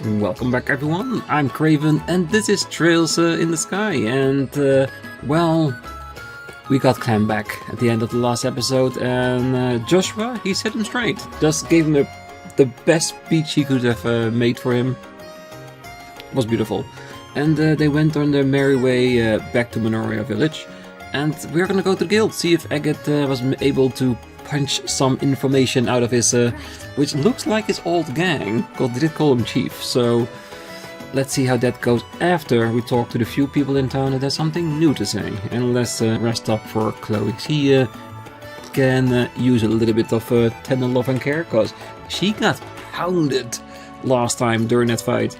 Welcome back everyone, I'm Craven and this is Trails in the Sky, and well, we got Clem back at the end of the last episode, and Joshua, he set him straight, just gave him the best speech he could have made for him. It was beautiful. And they went on their merry way back to Menoria village, and we're gonna go to the guild, see if Agate was able to punch some information out of his, which looks like his old gang, because they did call him chief, so let's see how that goes after we talk to the few people in town that has something new to say. And let's rest up for Chloe. She can use a little bit of tender love and care, because she got pounded last time during that fight.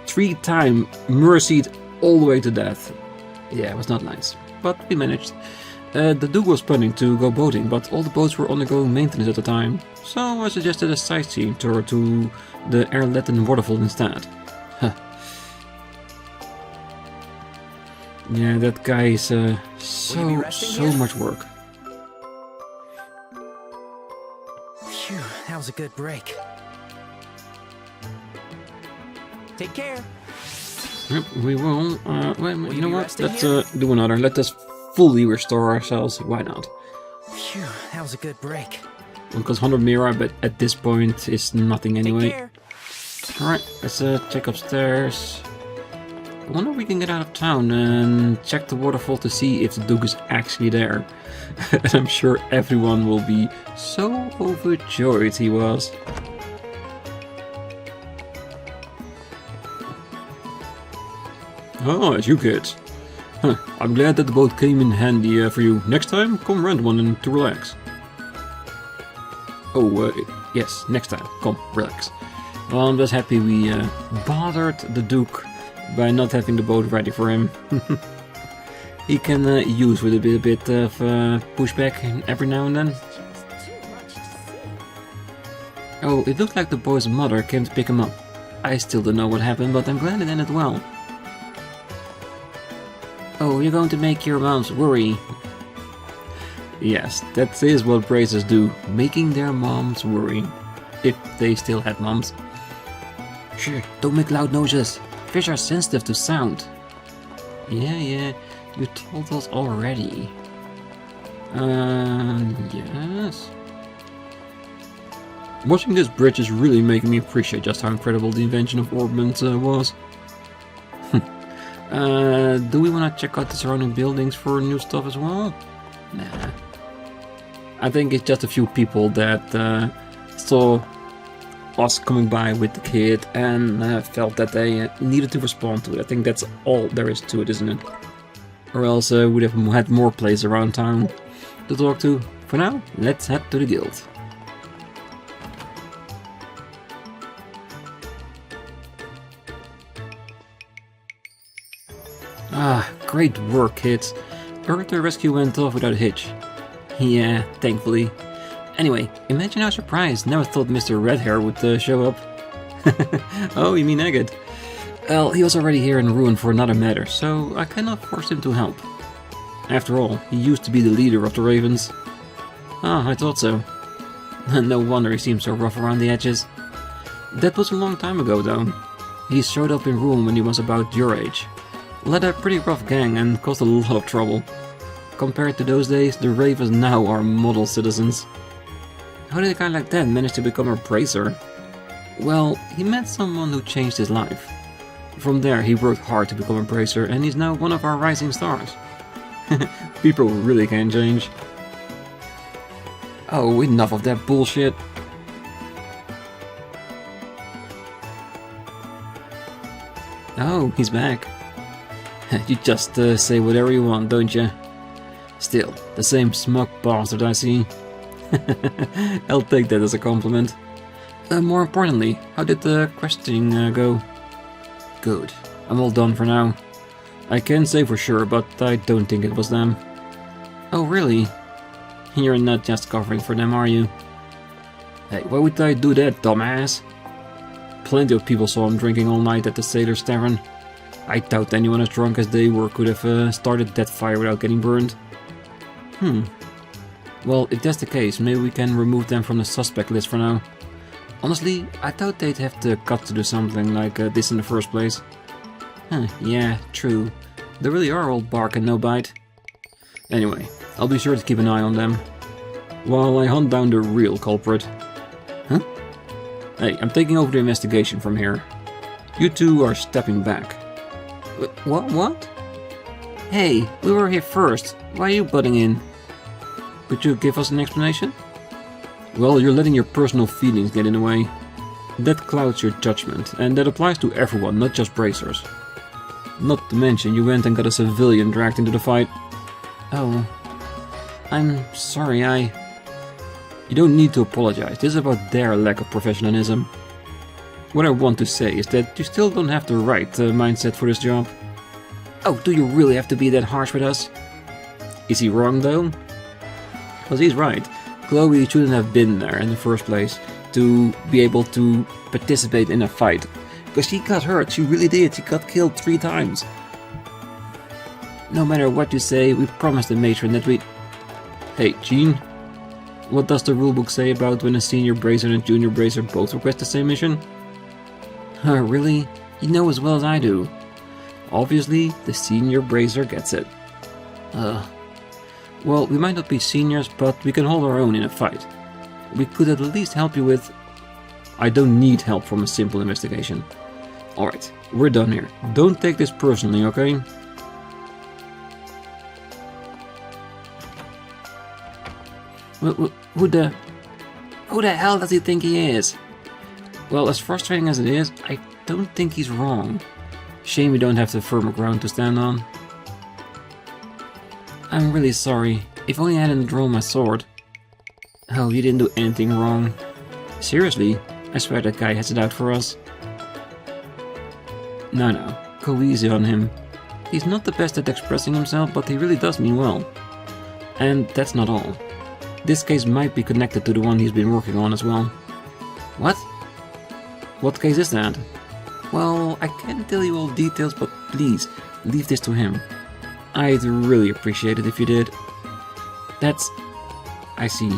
3 times mercied all the way to death. Yeah, it was not nice, but we managed. The Duke was planning to go boating, but all the boats were undergoing maintenance at the time, so I suggested a sightseeing tour to the Airletten waterfall instead. Huh. Yeah, that guy is so much work. Phew, that was a good break. Take care. Yep, we will. Well, you know what? Let's do another. Let us fully restore ourselves. Why not? Phew, that was a good break. Because 100 Mira, but at this point is nothing anyway. Alright, let's check upstairs. I wonder if we can get out of town and check the waterfall to see if the Duke is actually there. And I'm sure everyone will be so overjoyed he was. Oh, it's you kids. Huh, I'm glad that the boat came in handy for you. Next time, come rent one and to relax. Oh, yes, next time, come, relax. Well, I'm just happy we bothered the Duke by not having the boat ready for him. He can use with a bit of pushback every now and then. Oh, it looked like the boy's mother came to pick him up. I still don't know what happened, but I'm glad it ended well. Oh, you're going to make your moms worry. Yes, that is what bracers do, making their moms worry. If they still had moms. Shh, don't make loud noises. Fish are sensitive to sound. Yeah, you told us already. Yes. Watching this bridge is really making me appreciate just how incredible the invention of orbments was. Do we want to check out the surrounding buildings for new stuff as well? Nah. I think it's just a few people that saw us coming by with the kid and felt that they needed to respond to it. I think that's all there is to it, isn't it? Or else we'd have had more places around town to talk to. For now, let's head to the guild. Ah, great work, kids. Heard the rescue went off without a hitch. Yeah, thankfully. Anyway, imagine our surprise. Never thought Mr. Redhair would show up. Oh, you mean Agate? Well, he was already here in Ruin for another matter, so I cannot force him to help. After all, he used to be the leader of the Ravens. Ah, I thought so. No wonder he seems so rough around the edges. That was a long time ago, though. He showed up in Ruin when he was about your age. Led a pretty rough gang and caused a lot of trouble. Compared to those days, the Ravens now are model citizens. How did a guy like that manage to become a bracer? Well, he met someone who changed his life. From there, he worked hard to become a bracer, and he's now one of our rising stars. People really can change. Oh, enough of that bullshit. Oh, he's back. You just say whatever you want, don't you? Still, the same smug bastard I see. I'll take that as a compliment. More importantly, how did the questioning go? Good. I'm all done for now. I can't say for sure, but I don't think it was them. Oh, really? You're not just covering for them, are you? Hey, why would I do that, dumbass? Plenty of people saw him drinking all night at the Sailor's Tavern. I doubt anyone as drunk as they were could have started that fire without getting burned. Well, if that's the case, maybe we can remove them from the suspect list for now. Honestly, I thought they'd have the guts to do something like this in the first place. Huh, yeah, true. They really are all bark and no bite. Anyway, I'll be sure to keep an eye on them, while I hunt down the real culprit. Huh? Hey, I'm taking over the investigation from here. You two are stepping back. What? Hey, we were here first. Why are you butting in? Could you give us an explanation? Well, you're letting your personal feelings get in the way. That clouds your judgment, and that applies to everyone, not just bracers. Not to mention, you went and got a civilian dragged into the fight. Oh, I'm sorry, You don't need to apologize, this is about their lack of professionalism. What I want to say is that you still don't have the right mindset for this job. Oh, do you really have to be that harsh with us? Is he wrong though? Because he's right. Chloe shouldn't have been there in the first place to be able to participate in a fight. Because she got hurt, she really did, she got killed 3 times. No matter what you say, we promised the matron that we... Hey, Jean? What does the rulebook say about when a senior bracer and a junior bracer both request the same mission? Really? You know as well as I do. Obviously, the senior bracer gets it. Well, we might not be seniors, but we can hold our own in a fight. We could at least help you with... I don't need help from a simple investigation. Alright, we're done here. Don't take this personally, okay? Who the hell does he think he is? Well, as frustrating as it is, I don't think he's wrong. Shame we don't have the firmer ground to stand on. I'm really sorry. If only I hadn't drawn my sword. Oh, you didn't do anything wrong. Seriously, I swear that guy has it out for us. No, go easy on him. He's not the best at expressing himself, but he really does mean well. And that's not all. This case might be connected to the one he's been working on as well. What? What case is that? Well, I can't tell you all details, but please, leave this to him. I'd really appreciate it if you did. That's... I see.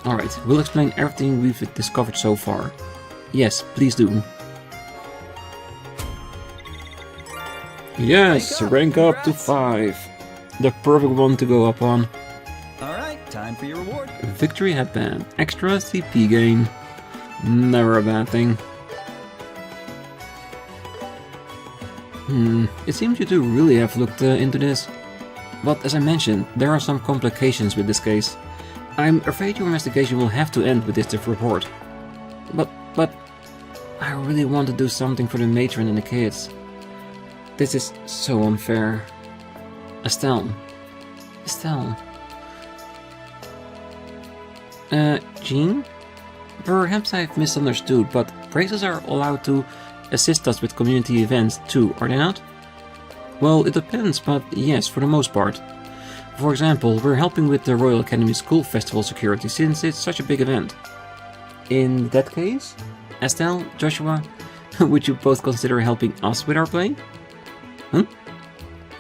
Alright, we'll explain everything we've discovered so far. Yes, please do. Yes, rank up to 5. The perfect one to go up on. Alright, time for your reward. Victory headband. Extra CP gain. Never a bad thing. It seems you two really have looked into this. But as I mentioned, there are some complications with this case. I'm afraid your investigation will have to end with this report. But I really want to do something for the matron and the kids. This is so unfair. Estelle. Jean? Perhaps I've misunderstood, but bracers are allowed to assist us with community events too, are they not? Well, it depends, but yes, for the most part. For example, we're helping with the Royal Academy School Festival security since it's such a big event. In that case, Estelle, Joshua, would you both consider helping us with our play?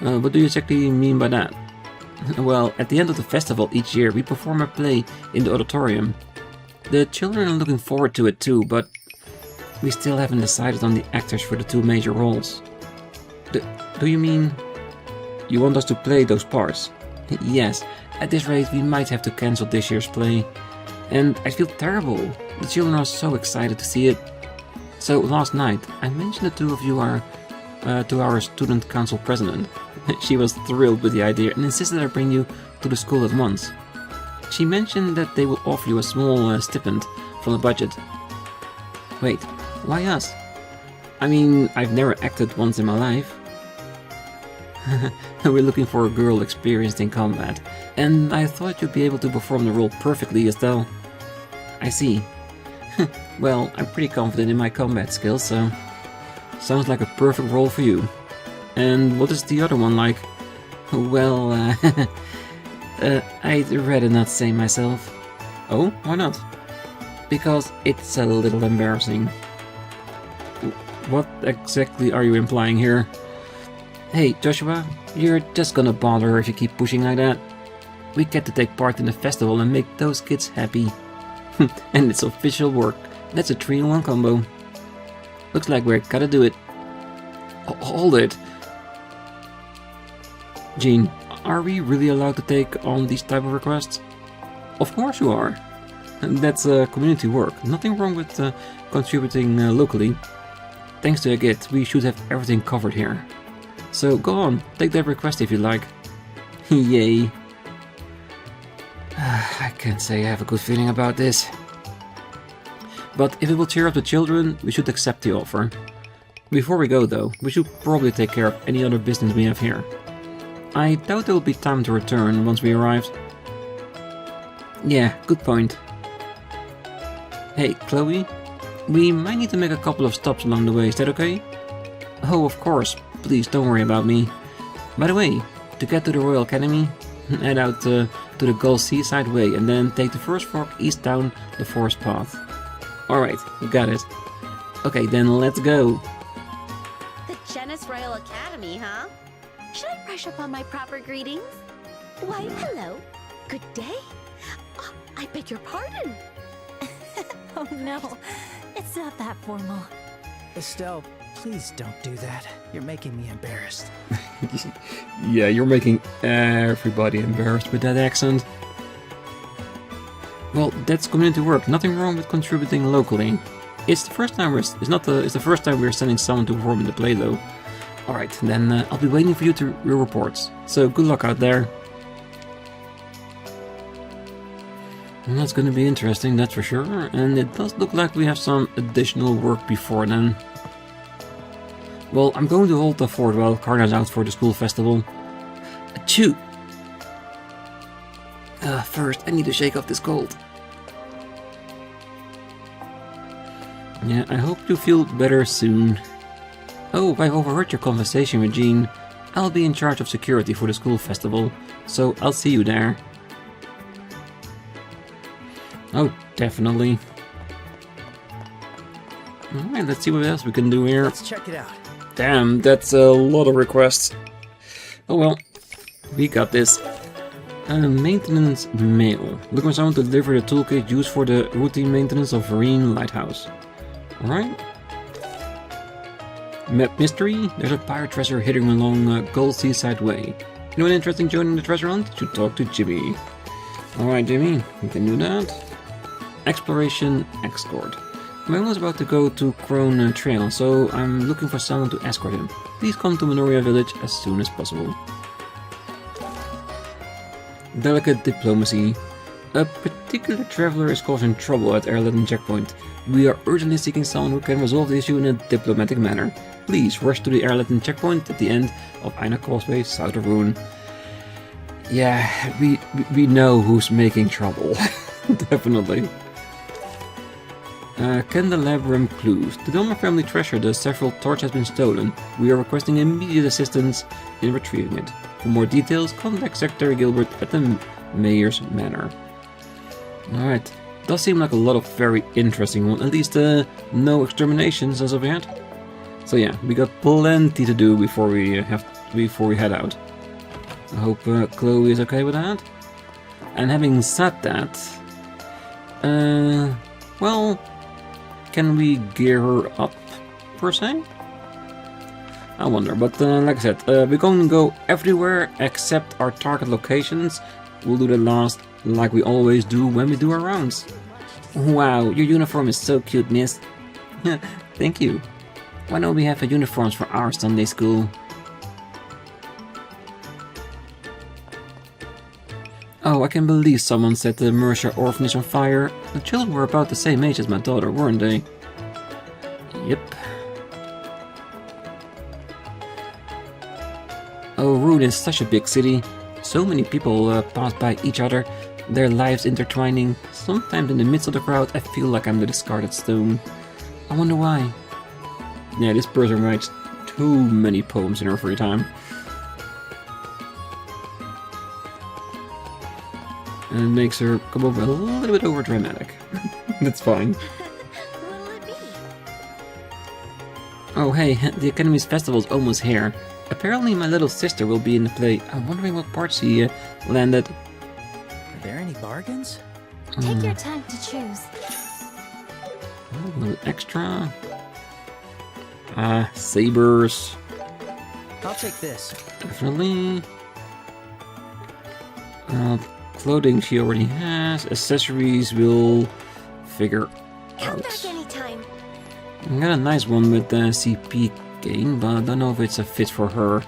What do you exactly mean by that? Well, at the end of the festival each year we perform a play in the auditorium. The children are looking forward to it too, but we still haven't decided on the actors for the 2 major roles. Do you mean you want us to play those parts? Yes, at this rate we might have to cancel this year's play. And I feel terrible. The children are so excited to see it. So last night I mentioned the 2 of you are to our student council president. She was thrilled with the idea and insisted I bring you to the school at once. She mentioned that they will offer you a small stipend from the budget. Wait, why us? I mean, I've never acted once in my life. We're looking for a girl experienced in combat, and I thought you'd be able to perform the role perfectly, Estelle. I see. Well, I'm pretty confident in my combat skills, so... Sounds like a perfect role for you. And what is the other one like? Well, I'd rather not say myself. Oh, why not? Because it's a little embarrassing. What exactly are you implying here? Hey, Joshua, you're just gonna bother her if you keep pushing like that. We get to take part in the festival and make those kids happy. And it's official work. That's a 3-in-1 combo. Looks like we're gotta do it. Hold it. Jean, are we really allowed to take on these type of requests? Of course you are. That's community work. Nothing wrong with contributing locally. Thanks to Agit, we should have everything covered here. So go on, take that request if you like. Yay. I can't say I have a good feeling about this. But if it will cheer up the children, we should accept the offer. Before we go though, we should probably take care of any other business we have here. I doubt there will be time to return once we arrive. Yeah, good point. Hey, Chloe, we might need to make a couple of stops along the way, is that okay? Oh, of course, please don't worry about me. By the way, to get to the Royal Academy, head out to the Gull Seaside Way and then take the first fork east down the forest path. Alright, got it. Okay, then let's go. The Genis Royal Academy, huh? Should I brush up on my proper greetings? Why, hello. Good day. Oh, I beg your pardon. Oh no, it's not that formal. Estelle, please don't do that. You're making me embarrassed. Yeah, you're making everybody embarrassed with that accent. Well, that's community work. Nothing wrong with contributing locally. It's the first time it's the first time we're sending someone to perform in the play, though. All right, then I'll be waiting for your reports. So good luck out there. And that's going to be interesting, that's for sure. And it does look like we have some additional work before then. Well, I'm going to hold the fort while Karna's out for the school festival. Achoo! First, I need to shake off this cold. Yeah, I hope you feel better soon. Oh, I've overheard your conversation with Jean. I'll be in charge of security for the school festival, so I'll see you there. Oh, definitely. Alright, let's see what else we can do here. Let's check it out. Damn, that's a lot of requests. Oh well, we got this. Maintenance mail. Looking for someone to deliver the toolkit used for the routine maintenance of Marine Lighthouse. Alright. Map mystery. There's a pirate treasure hidden along Gull Seaside Way. Anyone interested in joining the treasure hunt? Should talk to Jimmy. Alright, Jimmy, we can do that. Exploration escort. My uncle is about to go to Crone Trail, so I'm looking for someone to escort him. Please come to Minoria Village as soon as possible. Delicate diplomacy. A particular traveler is causing trouble at Airliner checkpoint. We are urgently seeking someone who can resolve the issue in a diplomatic manner. Please rush to the Airliner checkpoint at the end of Aina Causeway, south of Rune. Yeah, we know who's making trouble. Definitely. Candelabrum clues. The Delmar family treasure, the several torch has been stolen. We are requesting immediate assistance in retrieving it. For more details, contact Secretary Gilbert at the Mayor's Manor. Alright, does seem like a lot of very interesting ones. At least no exterminations as of yet. So yeah, we got plenty to do before we head out. I hope Chloe is okay with that. And having said that, well, can we gear her up, per se? I wonder, but like I said, we're going to go everywhere except our target locations. We'll do the last like we always do when we do our rounds. Wow, your uniform is so cute, miss. Thank you. Why don't we have uniforms for our Sunday school? Oh, I can believe someone set the Mercer orphanage on fire. The children were about the same age as my daughter, weren't they? Yep. Oh, Rune is such a big city. So many people pass by each other, their lives intertwining. Sometimes in the midst of the crowd, I feel like I'm the discarded stone. I wonder why. Yeah, this person writes too many poems in her free time. And it makes her come over a little bit over dramatic. That's fine. What'll it be? Oh hey, the Academy's festival's almost here. Apparently my little sister will be in the play. I'm wondering what part she landed. Are there any bargains? Take your time to choose. A little extra. Sabers. I'll take this. Definitely. Clothing she already has. Accessories will figure Come out. back anytime. I got a nice one with the CP gain, but I don't know if it's a fit for her.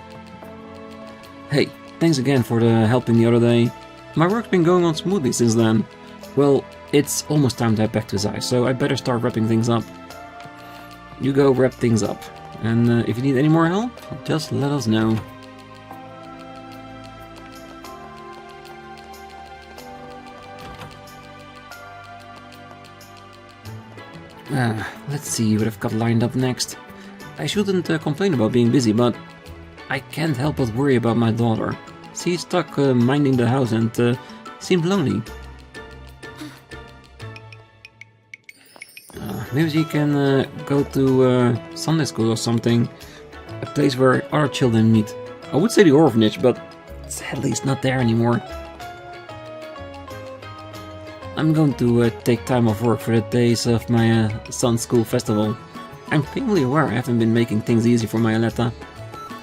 Hey, thanks again for the helping the other day. My work's been going on smoothly since then. Well, it's almost time to head back to Zai, so I better start wrapping things up. You go wrap things up, and if you need any more help, just let us know. Let's see what I've got lined up next. I shouldn't complain about being busy, but I can't help but worry about my daughter. She's stuck minding the house and seems lonely. Maybe she can go to Sunday school or something. A place where other children meet. I would say the orphanage, but sadly it's not there anymore. I'm going to take time off work for the days of my son's school festival. I'm painfully aware I haven't been making things easy for my Aletta.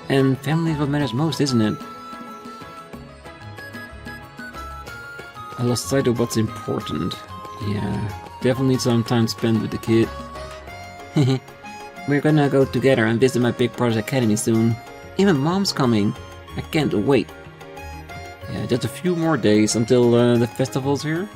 And family is what matters most, isn't it? I lost sight of what's important. Yeah, definitely need some time to spend with the kid. We're gonna go together and visit my big brother's academy soon. Even Mom's coming. I can't wait. Yeah, just a few more days until the festival's here.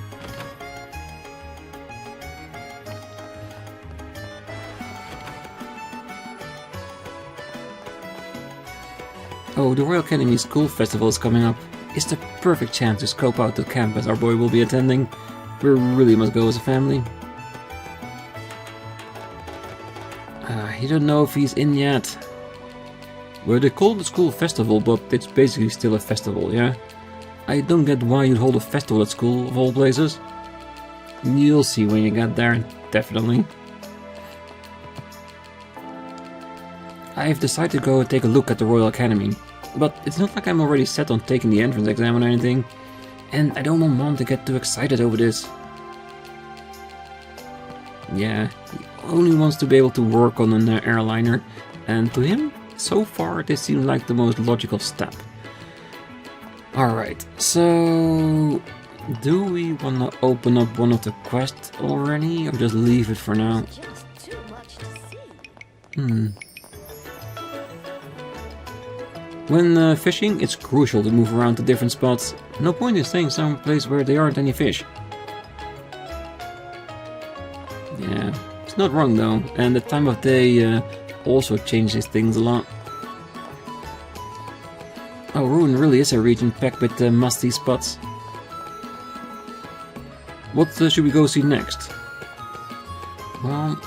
Oh, the Royal Academy School Festival is coming up. It's the perfect chance to scope out the campus our boy will be attending. We really must go as a family. You don't know if he's in yet. Well, they call it the school festival, but it's basically still a festival, yeah? I don't get why you'd hold a festival at school, of all places. You'll see when you get there, definitely. I've decided to go take a look at the Royal Academy, but it's not like I'm already set on taking the entrance exam or anything, and I don't want Mom to get too excited over this. Yeah, he only wants to be able to work on an airliner, and to him, so far this seems like the most logical step. Alright, so do we want to open up one of the quests already, or just leave it for now? Just too much to see. When fishing, it's crucial to move around to different spots. No point in staying someplace where there aren't any fish. Yeah, it's not wrong though, and the time of day also changes things a lot. Oh, Ruin really is a region packed with musty spots. What should we go see next? Well,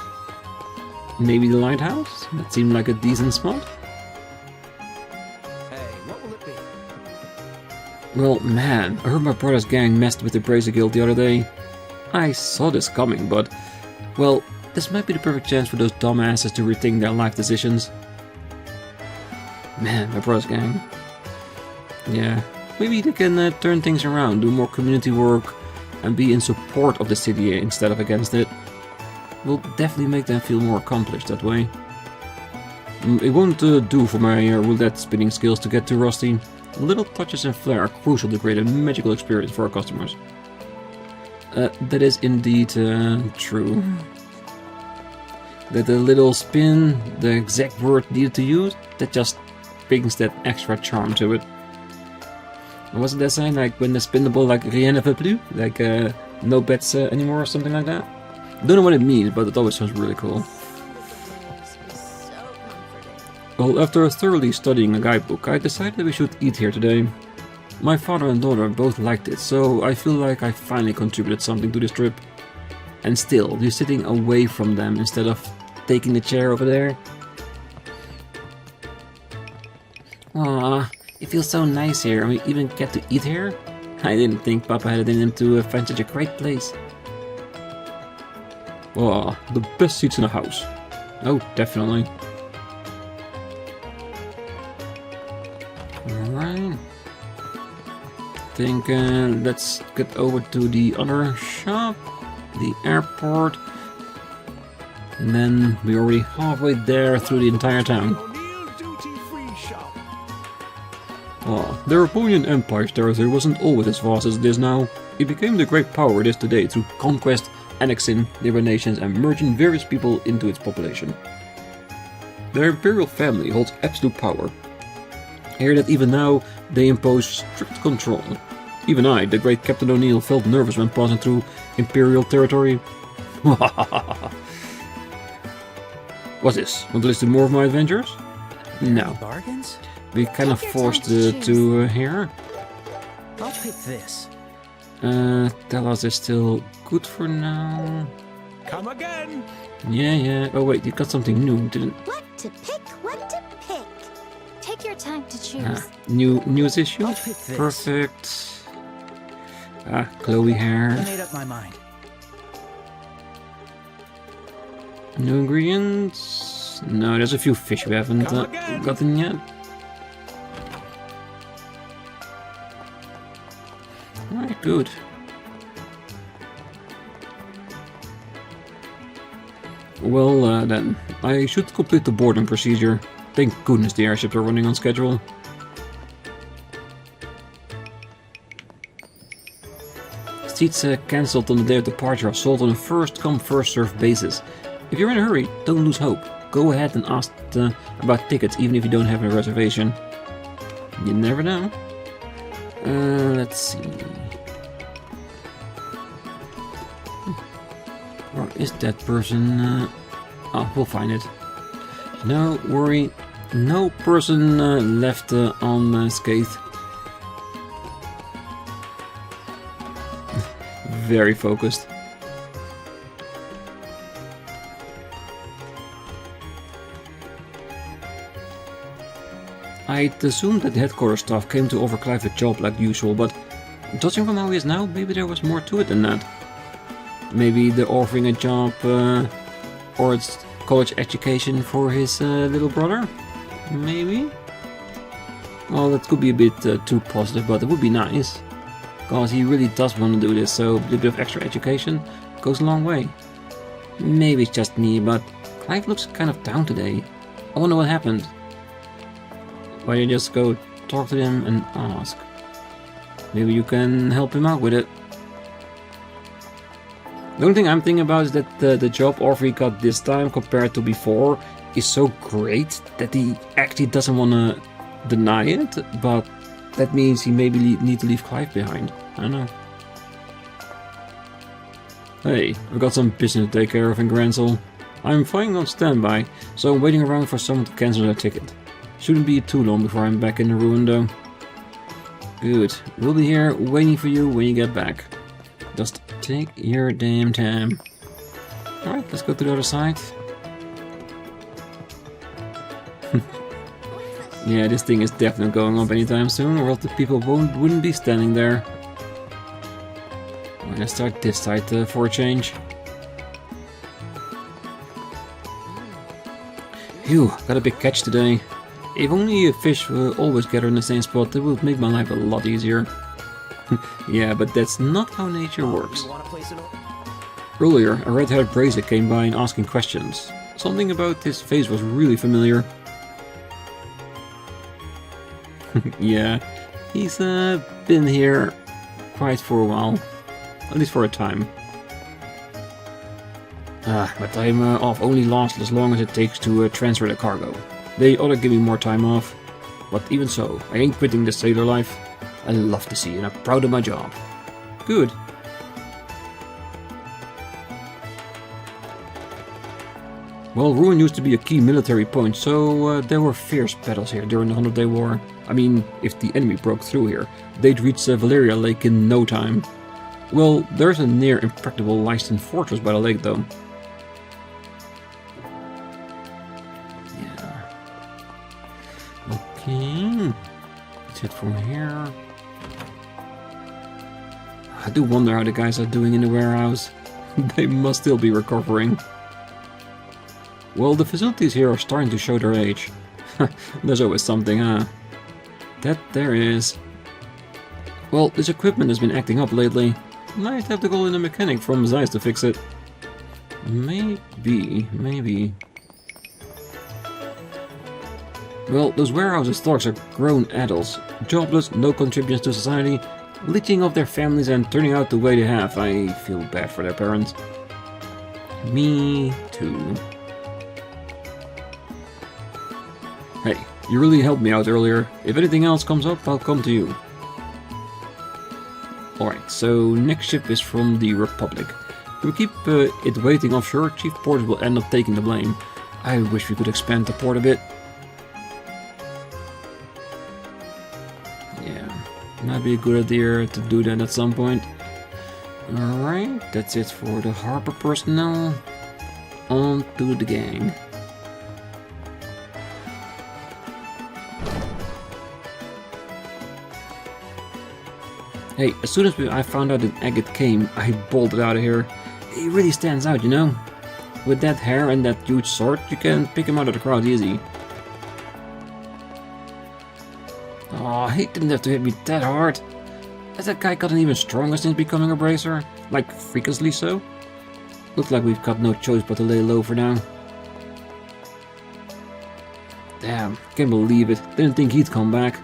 maybe the lighthouse? That seemed like a decent spot. Well, man, I heard my brother's gang messed with the Brazier Guild the other day. I saw this coming, but, well, this might be the perfect chance for those dumbasses to rethink their life decisions. Man, my brother's gang. Yeah, maybe they can turn things around, do more community work, and be in support of the city instead of against it. Will definitely make them feel more accomplished that way. It won't do for my roulette spinning skills to get too rusty. Little touches and flair are crucial to create a magical experience for our customers. That is indeed true. That the little spin, the exact word needed to use, that just brings that extra charm to it. Wasn't that saying like when they spin the ball like rien ne va plus? Like no bets anymore or something like that? Don't know what it means, but it always sounds really cool. Well, after thoroughly studying a guidebook, I decided we should eat here today. My father and daughter both liked it, so I feel like I finally contributed something to this trip. And still, you're sitting away from them instead of taking the chair over there. Aww, it feels so nice here, and we even get to eat here? I didn't think Papa had it in him to find such a great place. Aww, the best seats in the house. Oh, definitely. Alright. I think let's get over to the other shop. The airport. And then we're already halfway there through the entire town. Oh, the Arponian Empire's territory wasn't always as vast as it is now. It became the great power it is today through conquest, annexing neighbor nations and merging various people into its population. Their imperial family holds absolute power. I hear that even now they impose strict control. Even I, the great Captain O'Neill, felt nervous when passing through imperial territory. What's this? Want to listen to more of my adventures? No. Bargains? We kind of forced to here. I'll pick this. Tell us it's still good for now. Come again. Yeah. Oh wait, you got something new, didn't? What to pick? What to pick? Take your time to choose. Newest issue. I'll pick this. Perfect. Chloe I hair. made up my mind. New ingredients. No, there's a few fish we haven't gotten yet. Alright, good. Well, then, I should complete the boarding procedure. Thank goodness the airships are running on schedule. Seats cancelled on the day of departure are sold on a first-come, first-served basis. If you're in a hurry, don't lose hope. Go ahead and ask about tickets, even if you don't have a reservation. You never know. Let's see. Where is that person? Oh, we'll find it. No worry. No person left unscathed. Very focused. I'd assumed that the headquarters staff came to offer Clive a job like usual, but judging from how he is now, maybe there was more to it than that. Maybe they're offering a job or it's college education for his little brother? Maybe? Well, that could be a bit too positive, but it would be nice. Because he really does want to do this, so a little bit of extra education goes a long way. Maybe it's just me, but Clive looks kind of down today. I wonder what happened. Why don't you just go talk to him and ask? Maybe you can help him out with it. The only thing I'm thinking about is that the job offer he got this time compared to before is so great that he actually doesn't want to deny it, but that means he maybe need to leave Clive behind. I don't know. Hey, I've got some business to take care of in Gransel. I'm flying on standby, so I'm waiting around for someone to cancel their ticket. Shouldn't be too long before I'm back in the ruin though. Good. We'll be here waiting for you when you get back. Just take your damn time. Alright, let's go to the other side. Yeah, this thing is definitely going up anytime soon, or else the people wouldn't be standing there. I'm gonna start this side for a change. Phew, got a big catch today. If only a fish were always gathered in the same spot, it would make my life a lot easier. Yeah, but that's not how nature works. Earlier, a red-haired brazier came by and asking questions. Something about his face was really familiar. Yeah, he's been here quite for a while. At least for a time. My time off only lasts as long as it takes to transfer the cargo. They ought to give me more time off. But even so, I ain't quitting the sailor life. I love the sea and I'm proud of my job. Good. Well, Ruin used to be a key military point, so there were fierce battles here during the 100-Day War. I mean, if the enemy broke through here, they'd reach Valeria Lake in no time. Well, there's a near impregnable limestone fortress by the lake, though. Yeah. Okay. That's it from here. I do wonder how the guys are doing in the warehouse. They must still be recovering. Well, the facilities here are starting to show their age. There's always something, huh? That there is. Well, this equipment has been acting up lately. Might have to call in a mechanic from Zeiss to fix it. Maybe. Well, those warehouse storks are grown adults, jobless, no contributions to society, leeching off their families and turning out the way they have. I feel bad for their parents. Me too. Hey, you really helped me out earlier. If anything else comes up, I'll come to you. Alright, so next ship is from the Republic. If we keep it waiting offshore, Chief Porter will end up taking the blame. I wish we could expand the port a bit. Yeah, might be a good idea to do that at some point. Alright, that's it for the harbor personnel. On to the gang. Hey, as soon as I found out that Agate came, I bolted out of here. He really stands out, you know? With that hair and that huge sword, you can pick him out of the crowd easy. Oh, he didn't have to hit me that hard. Has that guy gotten even stronger since becoming a bracer? Like, freakishly so? Looks like we've got no choice but to lay low for now. Damn, can't believe it. Didn't think he'd come back.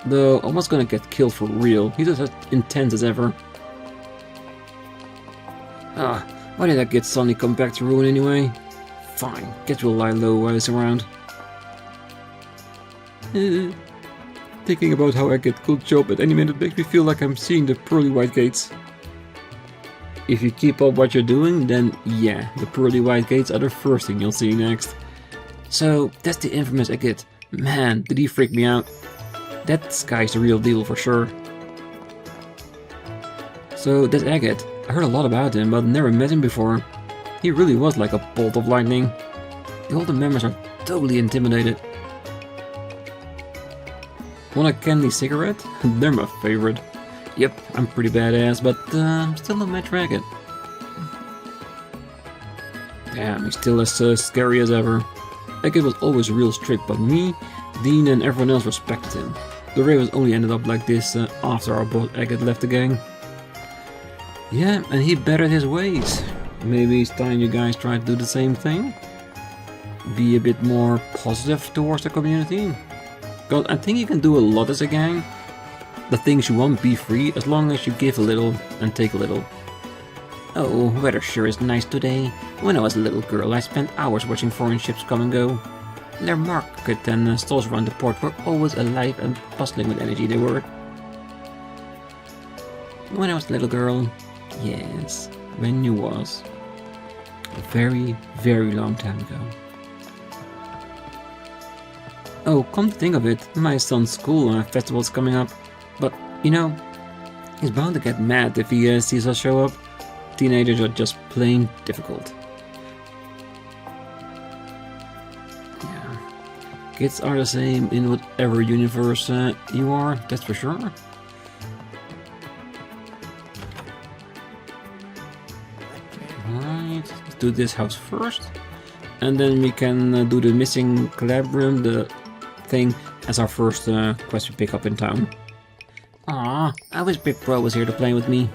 Though, almost gonna get killed for real. He's as intense as ever. Ah, why did that Git suddenly come back to ruin anyway? Fine, get will lie low while he's around. Thinking about how Agate could show up at any minute makes me feel like I'm seeing the pearly white gates. If you keep up what you're doing, then yeah, the pearly white gates are the first thing you'll see next. So, that's the infamous Agate. Man, did he freak me out. That guy's the real deal for sure. So, that's Agate. I heard a lot about him, but never met him before. He really was like a bolt of lightning. The older members are totally intimidated. Want a candy cigarette? They're my favorite. Yep, I'm pretty badass, but still no match for Agate. Damn, he's still as scary as ever. Agate was always real strict, but me, Dean and everyone else respected him. The Ravens only ended up like this after our boss Agate left the gang. Yeah, and he bettered his ways. Maybe it's time you guys try to do the same thing? Be a bit more positive towards the community? God, I think you can do a lot as a gang. The things you want be free as long as you give a little and take a little. Oh, weather sure is nice today. When I was a little girl, I spent hours watching foreign ships come and go. Their market and stalls around the port were always alive and bustling with energy, they were. When I was a little girl, yes, when you was. A very, very long time ago. Oh, come to think of it, my son's school festival's coming up. But, you know, he's bound to get mad if he sees us show up. Teenagers are just plain difficult. Kids are the same in whatever universe you are, that's for sure. Alright, let's do this house first. And then we can do the missing Calabrium, the thing, as our first quest we pick up in town. Aww, I wish Big Bro was here to play with me.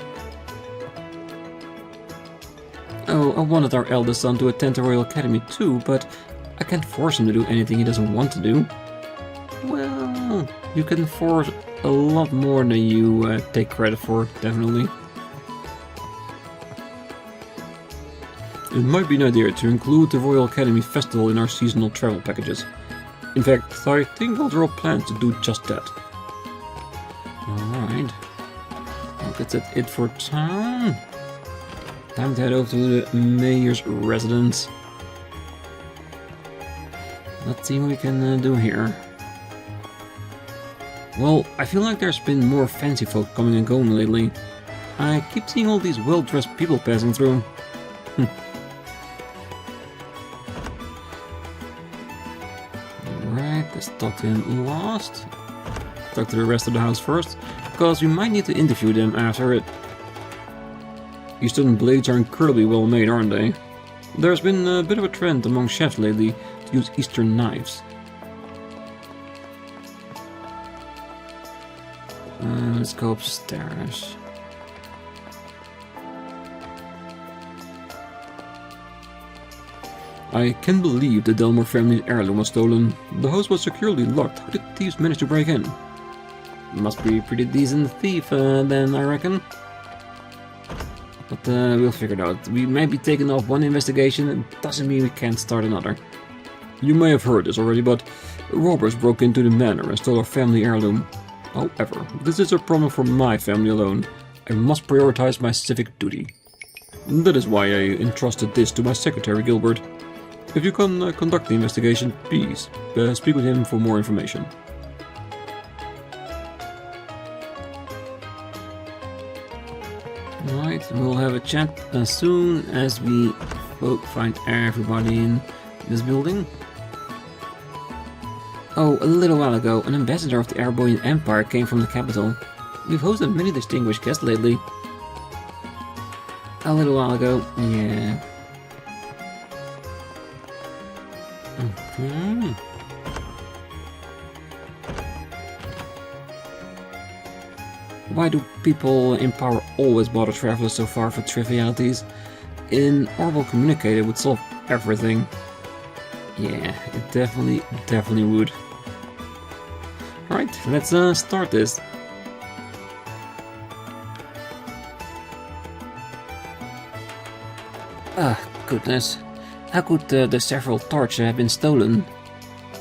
Oh, I wanted our eldest son to attend the Royal Academy too, but I can't force him to do anything he doesn't want to do. Well, you can force a lot more than you take credit for, definitely. It might be an idea to include the Royal Academy Festival in our seasonal travel packages. In fact, I think we'll draw plans to do just that. Alright. Well, that's it for town. Time to head over to the mayor's residence. Let's see what we can do here. Well, I feel like there's been more fancy folk coming and going lately. I keep seeing all these well-dressed people passing through. Alright, let's talk to him last. Talk to the rest of the house first, because we might need to interview them after it. Eastern blades are incredibly well made, aren't they? There's been a bit of a trend among chefs lately to use Eastern knives. Let's go upstairs. I can't believe the Delmore family heirloom was stolen. The house was securely locked. How did thieves manage to break in? Must be a pretty decent thief, then, I reckon. But we'll figure it out. We might be taking off one investigation, it doesn't mean we can't start another. You may have heard this already, but robbers broke into the manor and stole our family heirloom. However, this is a problem for my family alone. I must prioritize my civic duty. That is why I entrusted this to my secretary, Gilbert. If you can conduct the investigation, please speak with him for more information. Alright, we'll have a chat as soon as we find everybody in this building. Oh, a little while ago, an ambassador of the Airboyan Empire came from the capital. We've hosted many distinguished guests lately. A little while ago, yeah. Why do people in power always bother travelers so far for trivialities? In Orbal Communicate, it would solve everything. Yeah, it definitely would. Alright, let's start this. Ah, goodness. How could the several torches have been stolen?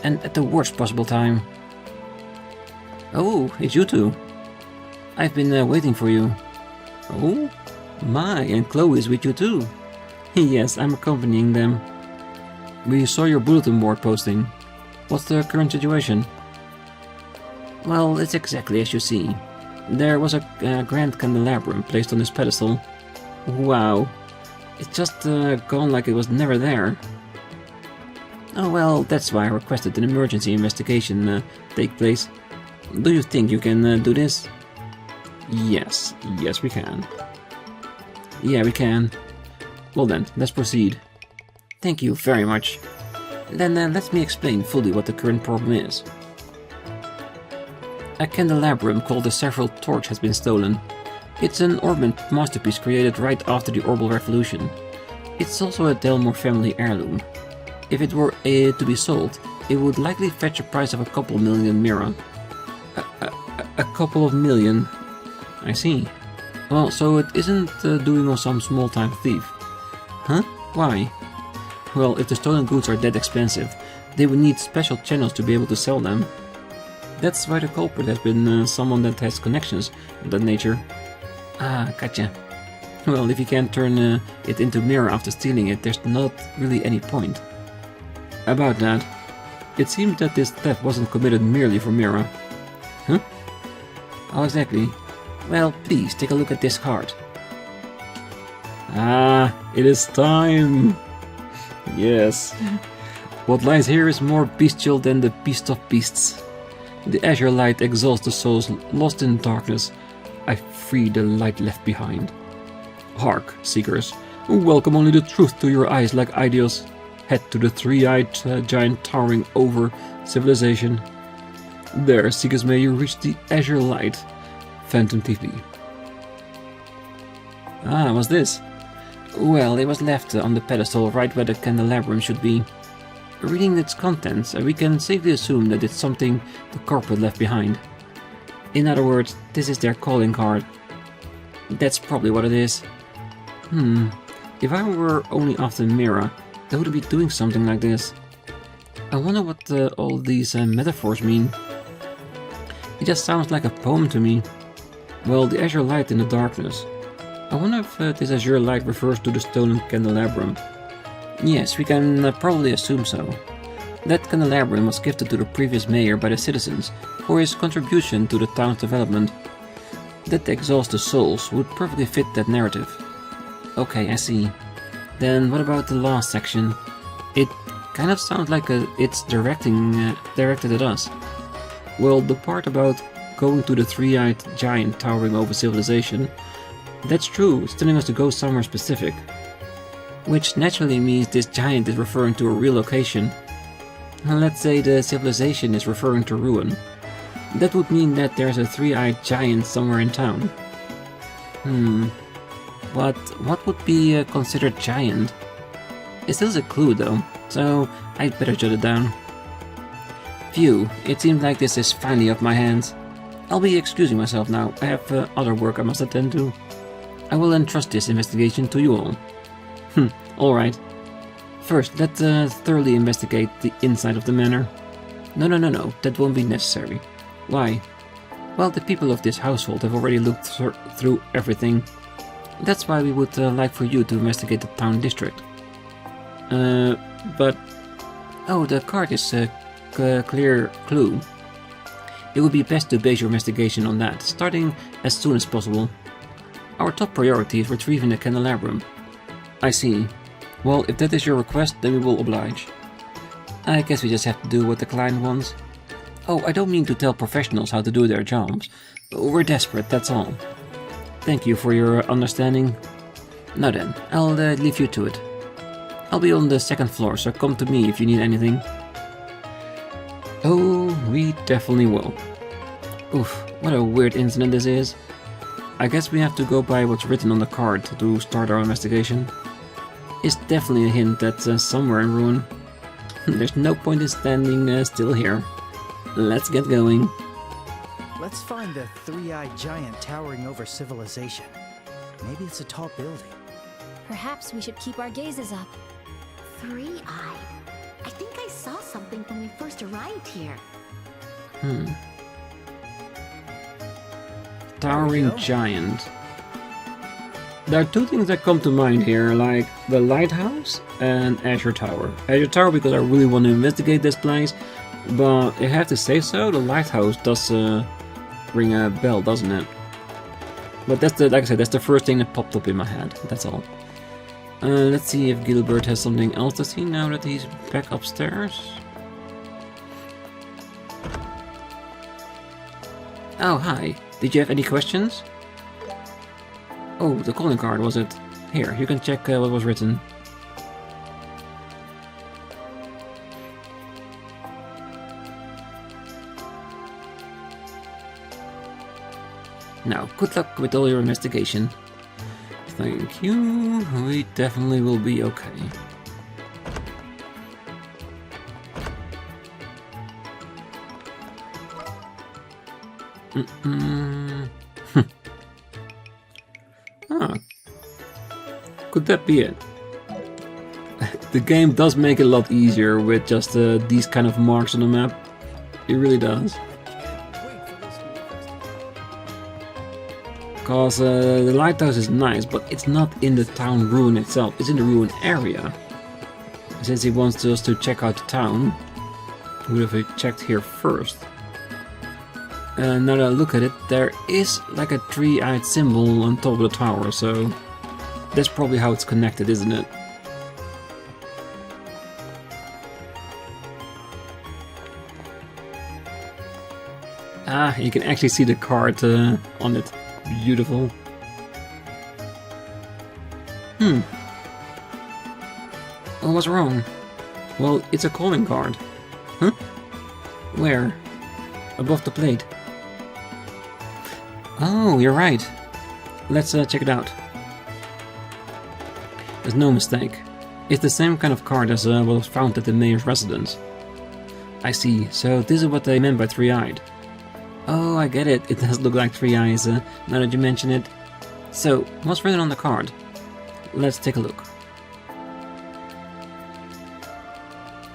And at the worst possible time. Oh, it's you two. I've been waiting for you. Oh? My, and Chloe is with you too. Yes, I'm accompanying them. We saw your bulletin board posting. What's the current situation? Well, it's exactly as you see. There was a grand candelabrum placed on this pedestal. Wow. It's just gone like it was never there. Oh well, that's why I requested an emergency investigation take place. Do you think you can do this? Yes we can. Yeah, we can. Well then, let's proceed. Thank you very much. Then let me explain fully what the current problem is. A candelabrum called the Several Torch has been stolen. It's an ornament masterpiece created right after the Orbal Revolution. It's also a Delmore family heirloom. If it were to be sold, it would likely fetch a price of a couple million mira. A couple of million. I see. Well, so it isn't doing on some small-time thief. Huh? Why? Well, if the stolen goods are that expensive, they would need special channels to be able to sell them. That's why the culprit has been someone that has connections of that nature. Ah, gotcha. Well, if you can't turn it into mirror after stealing it, there's not really any point. About that, it seems that this theft wasn't committed merely for Mira. Huh? How exactly? Well, please take a look at this card. Ah, it is time! Yes. What lies here is more bestial than the beast of beasts. The azure light exalts the souls lost in darkness. I free the light left behind. Hark, seekers, welcome only the truth to your eyes like ideals. Head to the three-eyed giant towering over civilization. There, seekers, may you reach the azure light. Phantom TV. Ah, what's this? Well, it was left on the pedestal right where the candelabrum should be. Reading its contents, we can safely assume that it's something the corporate left behind. In other words, this is their calling card. That's probably what it is. If I were only after Mira, I wouldn't be doing something like this. I wonder what all these metaphors mean. It just sounds like a poem to me. Well, the azure light in the darkness. I wonder if this azure light refers to the stolen candelabrum. Yes, we can probably assume so. That candelabrum was gifted to the previous mayor by the citizens for his contribution to the town's development. That exhausted souls would perfectly fit that narrative. Okay, I see. Then what about the last section? It kind of sounds like it's directed at us. Well, the part about going to the three-eyed giant towering over civilization, that's true, it's telling us to go somewhere specific. Which naturally means this giant is referring to a real location. Let's say the civilization is referring to ruin. That would mean that there's a three-eyed giant somewhere in town. But what would be considered giant? It still is a clue though. so I'd better jot it down. Phew, it seems like this is finally off my hands. I'll be excusing myself now, I have other work I must attend to. I will entrust this investigation to you all. Alright. First, let's thoroughly investigate the inside of the manor. No, that won't be necessary. Why? Well, the people of this household have already looked through everything. That's why we would like for you to investigate the town district. But... Oh, the card is a clear clue. It would be best to base your investigation on that, starting as soon as possible. Our top priority is retrieving the candelabrum. I see. Well, if that is your request, then we will oblige. I guess we just have to do what the client wants. Oh, I don't mean to tell professionals how to do their jobs. We're desperate, that's all. Thank you for your understanding. Now then, I'll leave you to it. I'll be on the second floor, so come to me if you need anything. Oh, we definitely will. Oof, what a weird incident this is. I guess we have to go by what's written on the card to start our investigation. It's definitely a hint that somewhere in ruin. There's no point in standing still here. Let's get going. Let's find the three-eyed giant towering over civilization. Maybe it's a tall building. Perhaps we should keep our gazes up. Three-eyed. I think I saw something when we first arrived here. Towering giant. There are two things that come to mind here, like the lighthouse and Azure Tower. Azure Tower because I really want to investigate this place, but I have to say so, the lighthouse does ring a bell, doesn't it? But that's the, like I said, that's the first thing that popped up in my head, that's all. Let's see if Gilbert has something else to see now that he's back upstairs. Oh, hi. Did you have any questions? Oh, the calling card, was it? Here, you can check what was written. Now, good luck with all your investigation. Thank you. We definitely will be okay. Ah. Could that be it? The game does make it a lot easier with just these kind of marks on the map. It really does. Because the lighthouse is nice, but it's not in the town ruin itself, it's in the ruin area. Since he wants us to check out the town, we would have checked here first. Now that I look at it, there is like a three-eyed symbol on top of the tower, so that's probably how it's connected, isn't it? Ah, you can actually see the card on it. Beautiful. Oh, what's wrong? Well, it's a calling card. Huh? Where? Above the plate. Oh, you're right. Let's check it out. There's no mistake. It's the same kind of card as what was found at the mayor's residence. I see, so this is what they meant by three-eyed. Oh, I get it. It does look like three eyes, now that you mention it. So, what's written on the card? Let's take a look.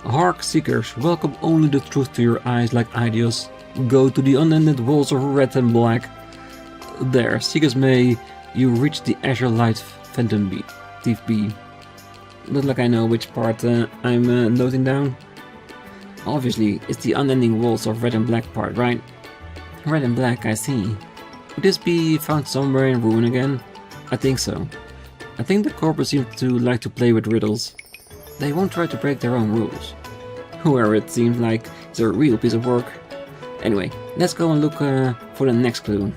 Hark, seekers, welcome only the truth to your eyes like ideas. Go to the unended walls of red and black. There, seekers may you reach the azure light phantom thief bee. Looks like I know which part I'm noting down. Obviously, it's the unending walls of red and black part, right? Red and black, I see. Would this be found somewhere in ruin again? I think so. I think the corporate seems to like to play with riddles. They won't try to break their own rules. Whoever it seems like is a real piece of work. Anyway, let's go and look for the next clue.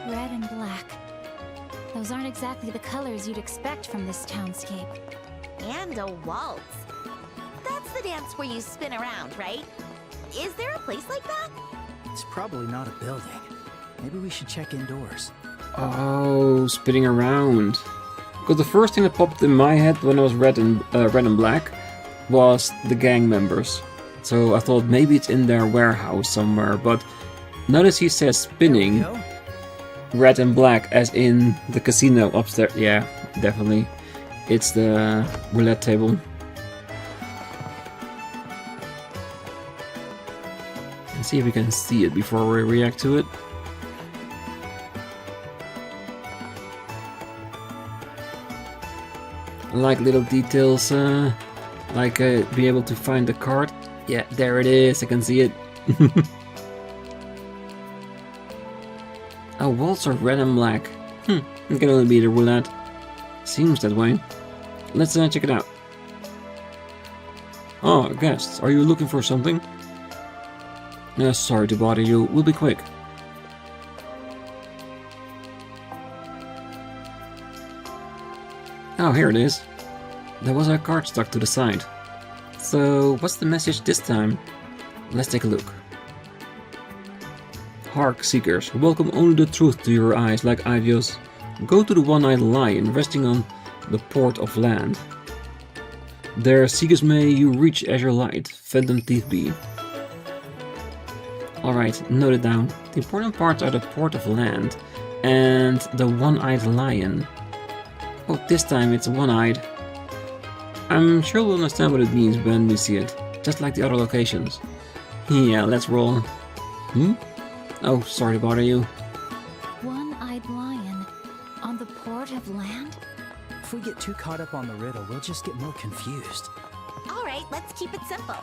Red and black. Those aren't exactly the colors you'd expect from this townscape. And a waltz. That's the dance where you spin around, right? Is there a place like that? It's probably not a building. Maybe we should check indoors. Oh, spinning around. Because the first thing that popped in my head when I was red and black was the gang members. So I thought maybe it's in their warehouse somewhere, but notice he says spinning Go. red and black as in the casino upstairs. Yeah, definitely. It's the roulette table. Let's see if we can see it before we react to it. I like little details, like be able to find the card. Yeah, there it is, I can see it. Oh, walls are red and black. It can only be the roulette. Seems that way. Let's check it out. Oh, guests, are you looking for something? Sorry to bother you, we'll be quick. Oh, here it is. There was a card stuck to the side. So, what's the message this time? Let's take a look. Hark, seekers, welcome only the truth to your eyes like ideas. Go to the one-eyed lion resting on the port of land. There, seekers may you reach azure light, phantom teeth be. Alright, note it down. The important parts are the port of land and the one-eyed lion. Oh, this time it's one-eyed. I'm sure we'll understand what it means when we see it, just like the other locations. Yeah, let's roll. Oh, sorry to bother you. One-eyed lion on the port of land? If we get too caught up on the riddle, we'll just get more confused. All right, let's keep it simple.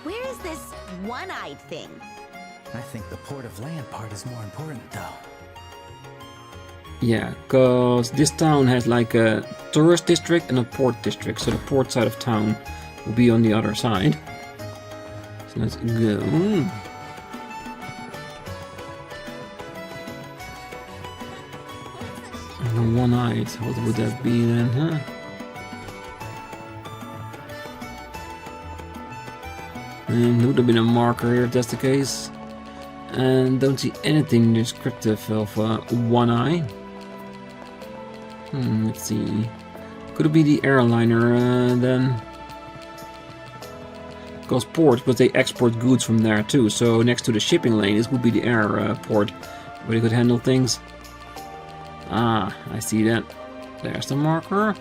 Where is this one-eyed thing? I think the port of land part is more important, though. Yeah, cause this town has like a tourist district and a port district, so the port side of town will be on the other side. So let's go. And the one-eyed, what would that be then, huh? And there would have been a marker here if that's the case. And don't see anything descriptive of one eye. Let's see. Could it be the airliner then? Because port, but they export goods from there too. So next to the shipping lane, this would be the airport where they could handle things. Ah, I see that. There's the marker.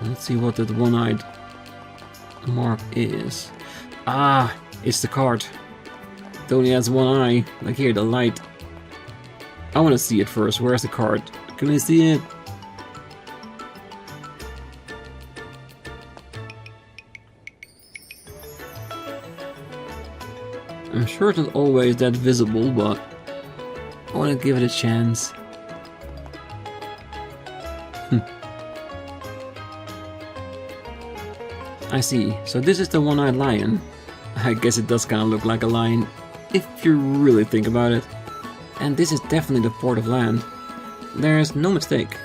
Let's see what that one-eyed mark is. Ah, it's the card. It only has one eye. Like here, the light. I want to see it first. Where's the card? Can I see it? I'm sure it's not always that visible, but I want to give it a chance. I see. So this is the one-eyed lion. I guess it does kind of look like a lion, if you really think about it. And this is definitely the port of land. There's no mistake.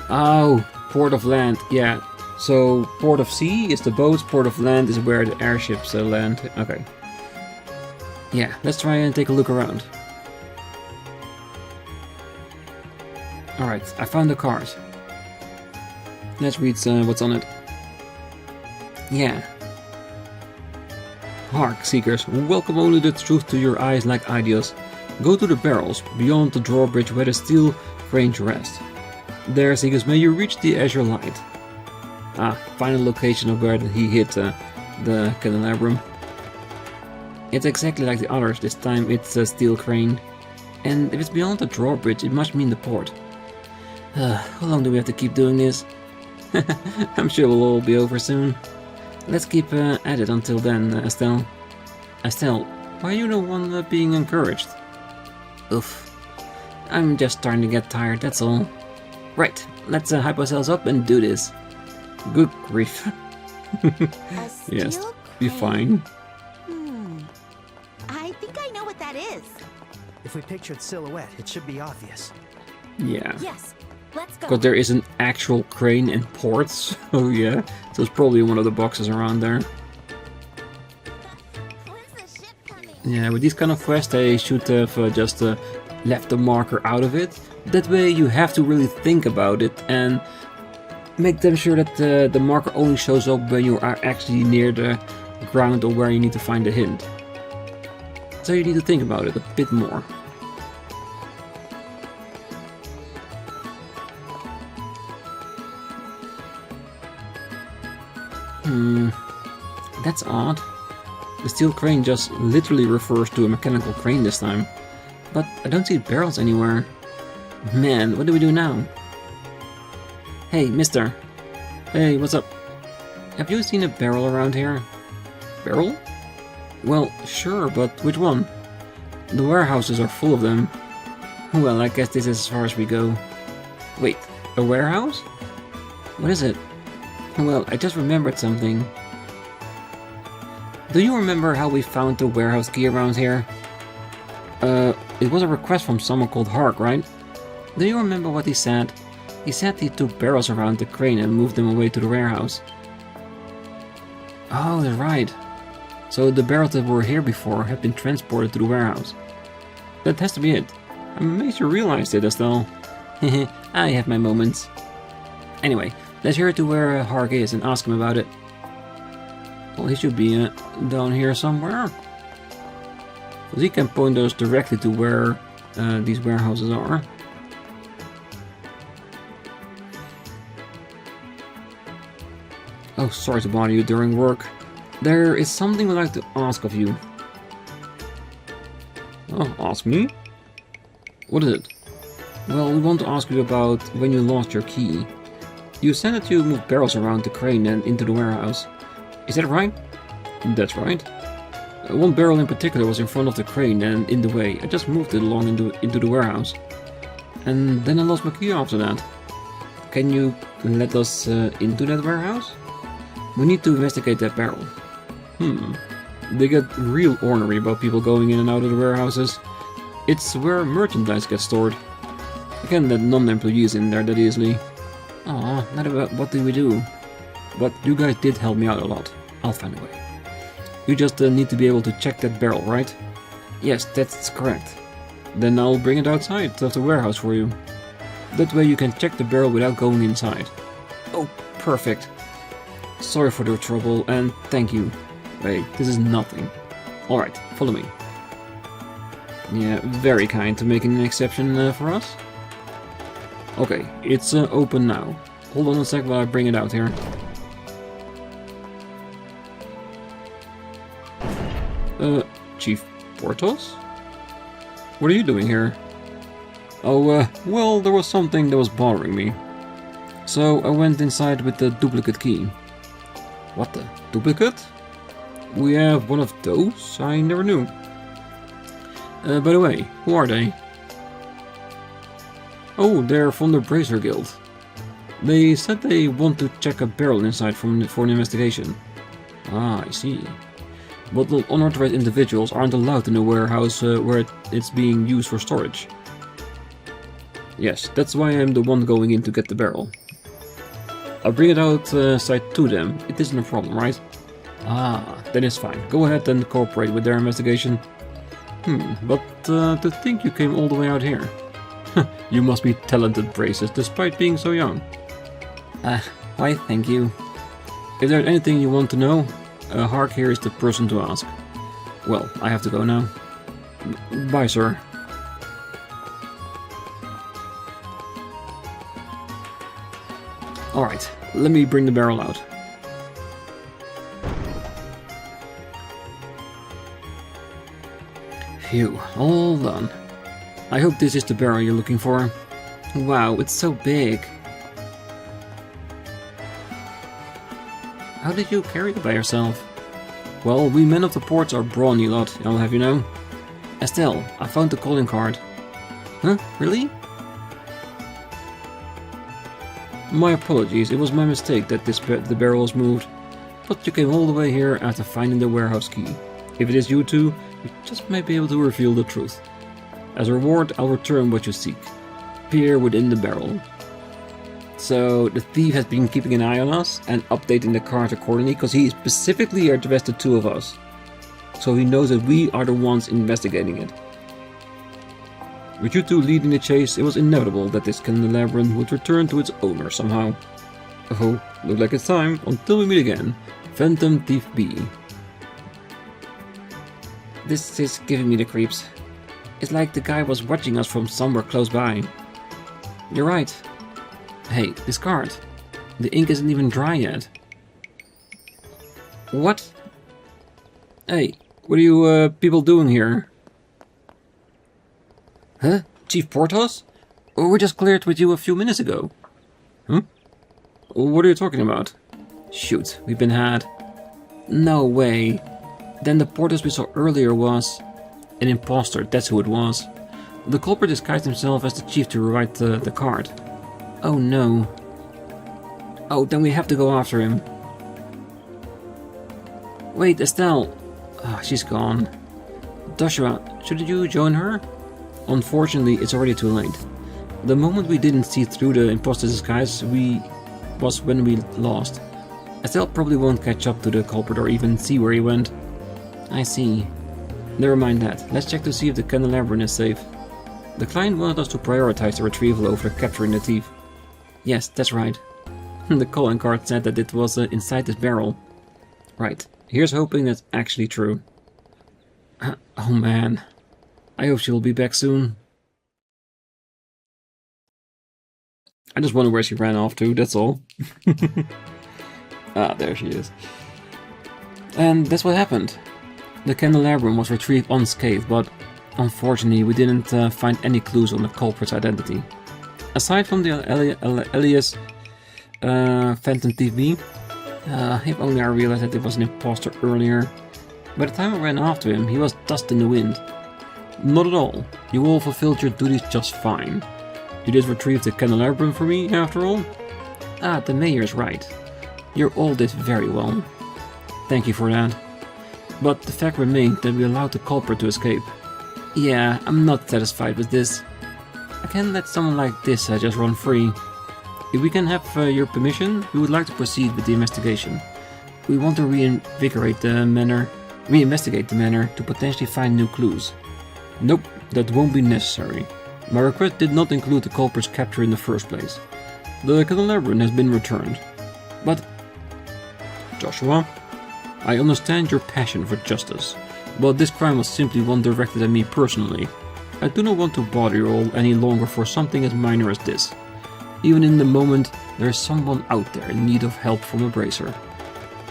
Oh, port of land, yeah. So port of sea is the boats, port of land is where the airships land. Okay. Yeah, let's try and take a look around. Alright, I found the card. Let's read what's on it. Yeah. Hark, seekers, welcome only the truth to your eyes like ideas. Go to the barrels, beyond the drawbridge where the steel cranes rest. There, seekers, may you reach the azure light. Ah, final location of where he hit the candelabrum. It's exactly like the others, this time it's a steel crane. And if it's beyond the drawbridge, it must mean the port. How long do we have to keep doing this? I'm sure it'll all be over soon. Let's keep at it until then, Estelle. Estelle, why are you the one being encouraged? Oof. I'm just starting to get tired, that's all. Right, let's hype ourselves up and do this. Good grief. Yes, be fine. I think I know what that is. If we pictured silhouette, it should be obvious. Yeah. Yes, let's go. Because there is an actual crane in ports, so yeah. So it's probably one of the boxes around there. When's the ship coming? Yeah, with these kind of quests, they should have just left the marker out of it. That way you have to really think about it and make them sure that the marker only shows up when you are actually near the ground or where you need to find a hint. So you need to think about it a bit more. That's odd. The steel crane just literally refers to a mechanical crane this time. But I don't see barrels anywhere. Man, what do we do now? Hey, mister. Hey, what's up? Have you seen a barrel around here? Barrel? Well, sure, but which one? The warehouses are full of them. Well, I guess this is as far as we go. Wait, a warehouse? What is it? Well, I just remembered something. Do you remember how we found the warehouse key around here? It was a request from someone called Hark, right? Do you remember what he said? He said he took barrels around the crane and moved them away to the warehouse. Oh, that's right. So the barrels that were here before have been transported to the warehouse. That has to be it. I'm amazed you realized it, Estelle. I have my moments. Anyway, let's head to where Hark is and ask him about it. Well, he should be down here somewhere. Because he can point us directly to where these warehouses are. Oh, sorry to bother you during work. There is something we'd like to ask of you. Oh, ask me? What is it? Well, we want to ask you about when you lost your key. You said that you moved barrels around the crane and into the warehouse. Is that right? That's right. One barrel in particular was in front of the crane and in the way. I just moved it along into the warehouse. And then I lost my key after that. Can you let us into that warehouse? We need to investigate that barrel. They get real ornery about people going in and out of the warehouses. It's where merchandise gets stored. You can't let non-employees in there that easily. Aw, not about what do we do? But you guys did help me out a lot. I'll find a way. You just need to be able to check that barrel, right? Yes, that's correct. Then I'll bring it outside of the warehouse for you. That way you can check the barrel without going inside. Oh, perfect. Sorry for the trouble and thank you. Wait, this is nothing. Alright, follow me. Yeah, very kind to making an exception for us. Okay, it's open now. Hold on a sec while I bring it out here. Chief Portos? What are you doing here? Oh, well, there was something that was bothering me. So I went inside with the duplicate key. What the? Duplicate? We have one of those? I never knew. By the way, who are they? Oh, they're from the Bracer Guild. They said they want to check a barrel inside for an investigation. Ah, I see. But the unauthorized individuals aren't allowed in the warehouse where it's being used for storage. Yes, that's why I'm the one going in to get the barrel. I'll bring it outside to them. It isn't a problem, right? Ah, then it's fine. Go ahead and cooperate with their investigation. But to think you came all the way out here. You must be talented braces despite being so young. Why thank you. If there's anything you want to know, Hark here is the person to ask. Well, I have to go now. Bye, sir. Alright, let me bring the barrel out. Phew, all done. I hope this is the barrel you're looking for. Wow, it's so big. How did you carry it by yourself? Well, we men of the ports are brawny lot, I'll have you know. Estelle, I found the calling card. Huh? Really? My apologies, it was my mistake that the barrel was moved. But you came all the way here after finding the warehouse key. If it is you two, you just may be able to reveal the truth. As a reward, I'll return what you seek. Peer within the barrel. So the thief has been keeping an eye on us and updating the card accordingly because he specifically addressed the two of us. So he knows that we are the ones investigating it. With you two leading the chase, it was inevitable that this candelabra would return to its owner somehow. Oh, look like it's time, until we meet again. Phantom Thief B. This is giving me the creeps. It's like the guy was watching us from somewhere close by. You're right. Hey, this card. The ink isn't even dry yet. What? Hey, what are you people doing here? Huh? Chief Porthos? We just cleared with you a few minutes ago. Huh? What are you talking about? Shoot, we've been had. No way. Then the Porthos we saw earlier was... an imposter, that's who it was. The culprit disguised himself as the chief to write the card. Oh no. Oh, then we have to go after him. Wait, Estelle. Oh, she's gone. Joshua, shouldn't you join her? Unfortunately, it's already too late. The moment we didn't see through the imposter disguise was when we lost. Estelle probably won't catch up to the culprit or even see where he went. I see. Never mind that. Let's check to see if the candelabra is safe. The client wanted us to prioritize the retrieval over capturing the thief. Yes, that's right. The calling card said that it was inside this barrel. Right. Here's hoping that's actually true. Oh man. I hope she'll be back soon. I just wonder where she ran off to, that's all. Ah, there she is. And that's what happened. The candelabrum was retrieved unscathed, but unfortunately we didn't find any clues on the culprit's identity. Aside from the alias Phantom Thief B, if only I realized that it was an imposter earlier. By the time I ran after him, he was dust in the wind. Not at all. You all fulfilled your duties just fine. You did retrieve the candelabrum for me, after all? Ah, the mayor's right. You all did very well. Thank you for that. But the fact remained that we allowed the culprit to escape. Yeah, I'm not satisfied with this. I can't let someone like this just run free. If we can have your permission, we would like to proceed with the investigation. We want to reinvigorate the manor, reinvestigate the manor to potentially find new clues. Nope, that won't be necessary. My request did not include the culprit's capture in the first place. The candelabrum has been returned. But... Joshua, I understand your passion for justice, but this crime was simply one directed at me personally. I do not want to bother you all any longer for something as minor as this. Even in the moment, there is someone out there in need of help from a bracer.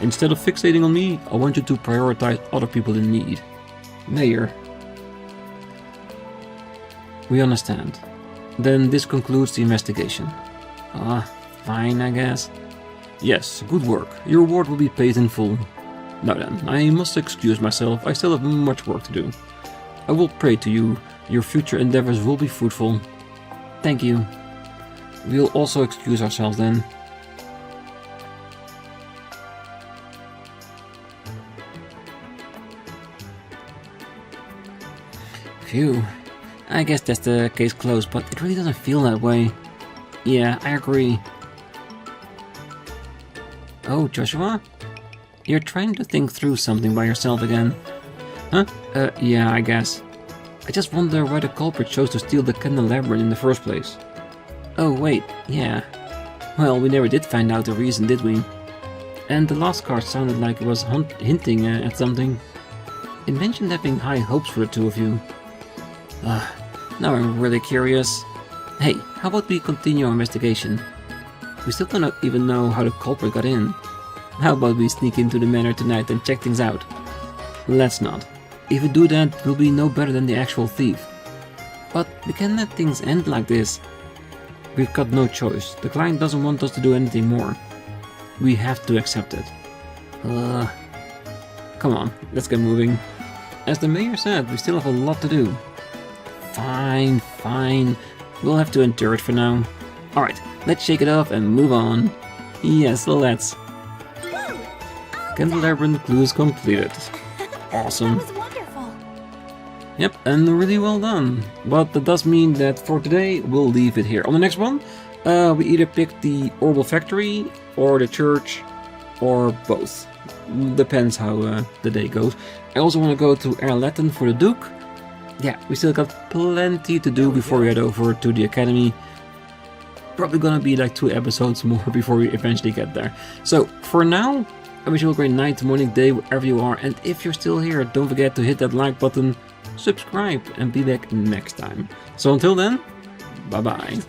Instead of fixating on me, I want you to prioritize other people in need. Mayor. We understand. Then this concludes the investigation. Fine, I guess. Yes, good work. Your reward will be paid in full. Now then, I must excuse myself, I still have much work to do. I will pray to you, your future endeavors will be fruitful. Thank you. We'll also excuse ourselves then. Phew. I guess that's the case closed, but it really doesn't feel that way. Yeah, I agree. Oh, Joshua? You're trying to think through something by yourself again. Huh? Yeah, I guess. I just wonder why the culprit chose to steal the candelabrum in the first place. Oh, wait, yeah. Well, we never did find out the reason, did we? And the last card sounded like it was hinting at something. It mentioned having high hopes for the two of you. Now I'm really curious. Hey, how about we continue our investigation? We still don't even know how the culprit got in. How about we sneak into the manor tonight and check things out? Let's not. If we do that, we'll be no better than the actual thief. But we can't let things end like this. We've got no choice. The client doesn't want us to do anything more. We have to accept it. Come on, let's get moving. As the mayor said, we still have a lot to do. Fine, fine. We'll have to endure it for now. Alright, let's shake it off and move on. Yes, let's. Candelabrum clues completed. Awesome. That was wonderful. Yep, and really well done. But that does mean that for today, we'll leave it here. On the next one, we either pick the Orbal Factory, or the church, or both. Depends how the day goes. I also want to go to Erlatin for the Duke. yeah, we still got plenty to do before we head over to the academy. Probably gonna be like 2 episodes more before we eventually get there. So for now, I wish you a great night, morning, day, wherever you are. And if you're still here, don't forget to hit that like button, subscribe, and be back next time. So until then, bye bye.